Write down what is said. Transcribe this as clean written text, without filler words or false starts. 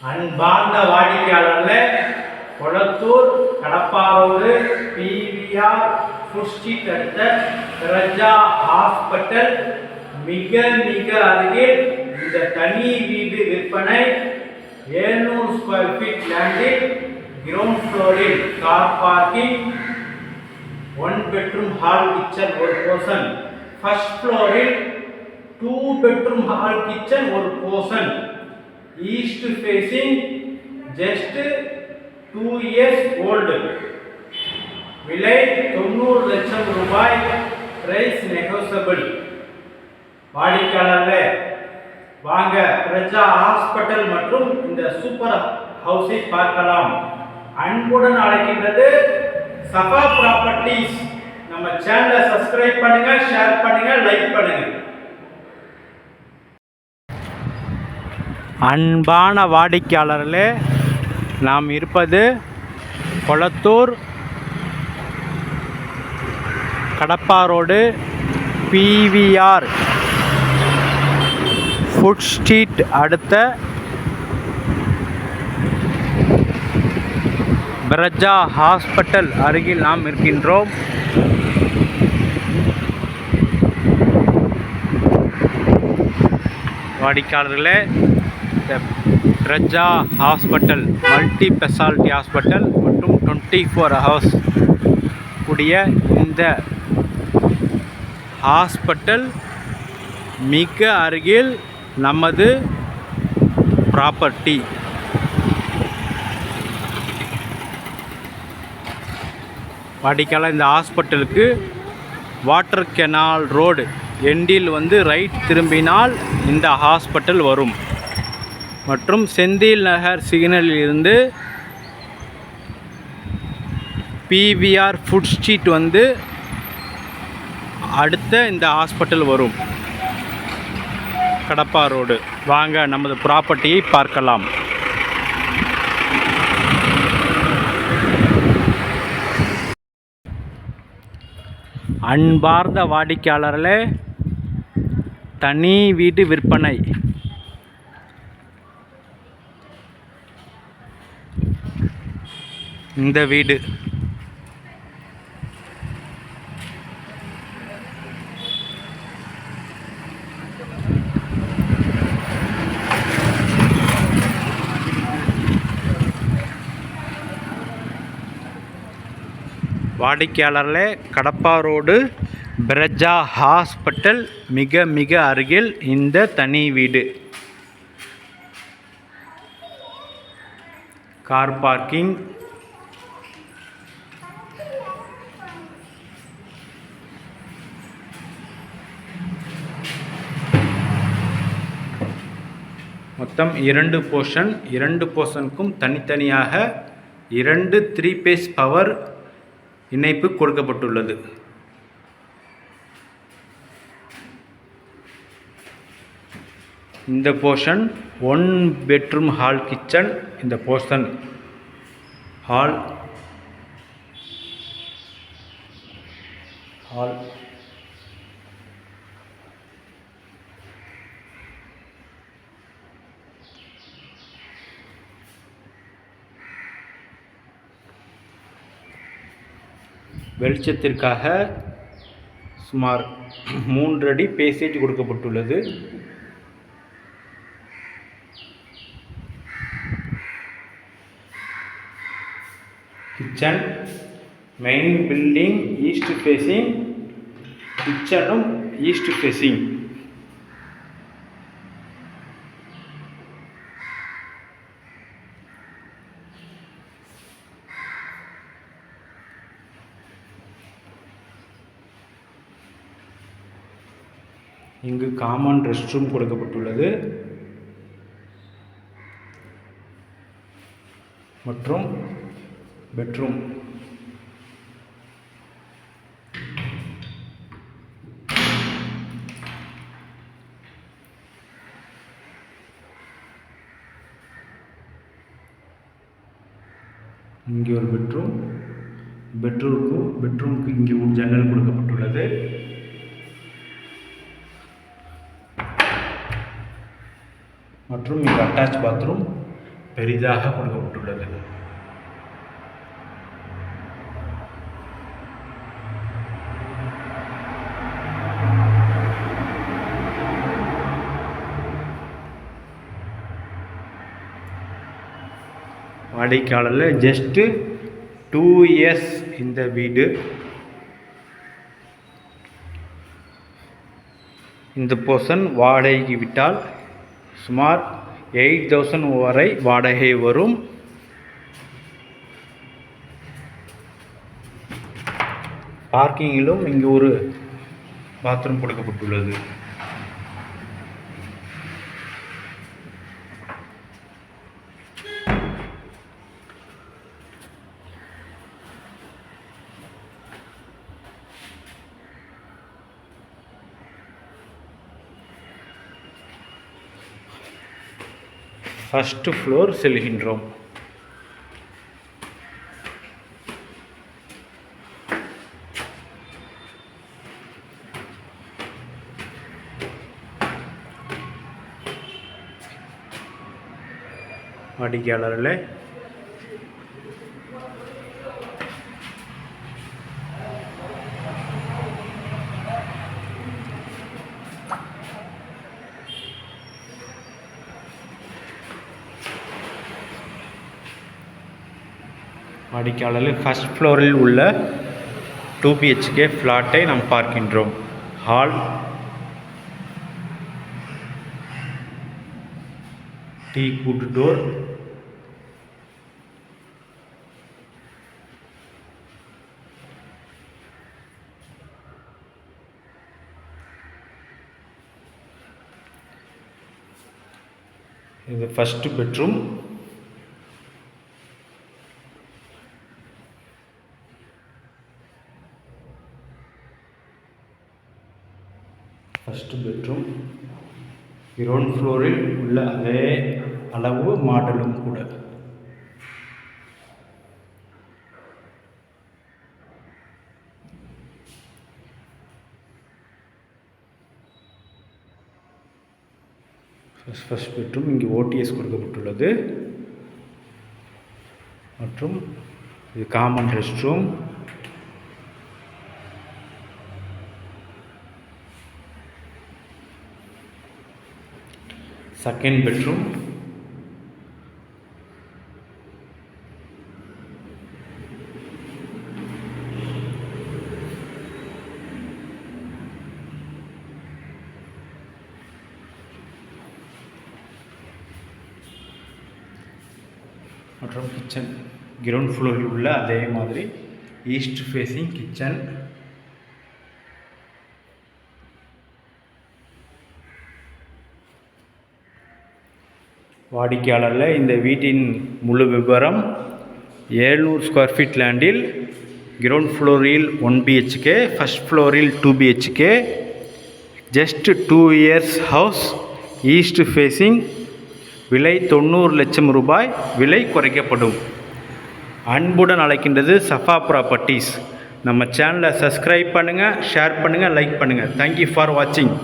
அன்பார்ந்த வாடிக்கையாளர்களே, Kolathur கடப்பாரோடு PVR food street அடுத்த பிரஜா ஹாஸ்பிட்டல் மிக மிக அருகில் இந்த தனி வீடு விற்பனை 700 ஸ்கொயர் ஃபீட் லேண்டில் கிரவுண்ட் ஃப்ளோரில் car parking, 1 bedroom hall kitchen ஒரு போர்ஷன், ஃபர்ஸ்ட் ஃப்ளோரில் 2 bedroom ஹால் கிச்சன் ஒரு portion, east facing, just 2 years old. விலை 90 லட்சம் ரூபாய், பிரைஸ் நெகோசியபிள். வாடிக்கையாளர்களே, வாங்க பிரஜா ஹாஸ்பிட்டல் மற்றும் இந்த சூப்பர் ஹவுஸை பார்க்கலாம். அன்புடன் அழைக்கின்றது சபா ப்ராப்பர்ட்டிஸ். நம்ம சேனலை சப்ஸ்கிரைப் பண்ணுங்க, ஷேர் பண்ணுங்க, லைக் பண்ணுங்க. அன்பான வாடிக்கையாளர்களே, நாம் இருப்பது கொளத்தூர் கடப்பாரோடு பிவிஆர் ஃபுட் ஸ்ட்ரீட் அடுத்த பிரஜா ஹாஸ்பிட்டல் அருகில் நாம் இருக்கின்றோம். வாடிக்கையாளர்களே, இந்த பிரஜா ஹாஸ்பிட்டல் மல்டி ஸ்பெஷாலிட்டி ஹாஸ்பிட்டல் மற்றும் 24 hours கூடிய இந்த ஹாஸ்பிட்டல் மிக அருகில் நமது ப்ராப்பர்ட்டி. வாடிக்கையாளர், இந்த ஹாஸ்பிட்டலுக்கு வாட்டர் கெனால் ரோடு எண்டில் ரைட் திரும்பினால் இந்த ஹாஸ்பிட்டல் வரும். மற்றும் செந்தில் நகர் சிக்னலில் இருந்து பிவிஆர் ஃபுட் ஸ்ட்ரீட் அடுத்த இந்த ஹாஸ்பிட்டல் வரும். கடப்பா ரோடு. வாங்க நமது ப்ராப்பர்ட்டியை பார்க்கலாம். அன்பார்ந்த வாடிக்கையாளர்களே, தனி வீடு விற்பனை. இந்த வீடு வாடிக்கையாளர்களே, கடப்பா ரோடு பிரஜா ஹாஸ்பிட்டல் மிக மிக அருகில் இந்த தனி வீடு. கார் பார்க்கிங், மொத்தம் 2 போர்ஷன். 2 போர்ஷனுக்கும் தனித்தனியாக 2 3 phase பவர் இணைப்பு கொடுக்கப்பட்டுள்ளது. இந்த போர்ஷன் 1 bedroom ஹால் கிச்சன். இந்த போர்ஷன் ஹால் வெளிச்சத்திற்காக சுமார் 3 அடி பேசேஜ் கொடுக்கப்பட்டுள்ளது. Kitchen main building east facing, கிச்சனும் ஈஸ்ட் ஃபேஸிங். இங்கு காமன் ரெஸ்ட் ரூம் கொடுக்கப்பட்டுள்ளது மற்றும் பெட்ரூம். இங்கே ஒரு பெட்ரூமுக்கு இங்கே ஒரு ஜன்னல் கொடுக்கப்பட்டுள்ளது. மற்றும் இங்கே அட்டாச் பாத்ரூம் பெரிதாக கொடுக்கப்பட்டுள்ளது. வாடிக்கையாளரில் ஜஸ்ட்டு 2 years இந்த வீடு. இந்த போர்ஷன் வாடகைக்கு விட்டால் சுமார் 8,000 வரை வாடகை வரும். பார்க்கிங்கிலும் இங்கு ஒரு பாத்ரூம் கொடுக்கப்பட்டுள்ளது. ஃபர்ஸ்ட் ஃப்ளோர் செல்கின்றோம். வாடிக்கையாளர்களே, ஃபர்ஸ்ட் ஃப்ளோரில் உள்ள 2 BHK ஃப்ளாட்டை நாம் பார்க்கின்றோம். ஹால், டீக்வுட் டோர், இது ஃபர்ஸ்ட் பெட்ரூம். கிரவுண்ட் ஃப்ளோரில் உள்ள அதே அளவு மாடலும் கூட. First bedroom. இங்கே OTS கொடுக்கப்பட்டுள்ளது மற்றும் இது common rest room. Second bedroom. மற்றும் கிச்சன் கிரவுண்ட் ஃப்ளோரில் உள்ள அதே மாதிரி ஈஸ்ட் ஃபேஸிங் கிச்சன். வாடிக்கையாளரில் இந்த வீட்டின் முழு விவரம் 700 ஸ்கொயர் ஃபீட் லேண்டில் கிரவுண்ட் ஃப்ளோரில் 1 BHK, ஃபர்ஸ்ட் ஃப்ளோரில் 2 BHK, just 2 years house, east facing. விலை 90 லட்சம் ரூபாய். விலை குறைக்கப்படும். அன்புடன் அழைக்கின்றது சஃபா ப்ராப்பர்ட்டிஸ். நம்ம சேனலை சப்ஸ்கிரைப் பண்ணுங்கள், ஷேர் பண்ணுங்கள், லைக் பண்ணுங்கள். தேங்க்யூ ஃபார் வாட்சிங்.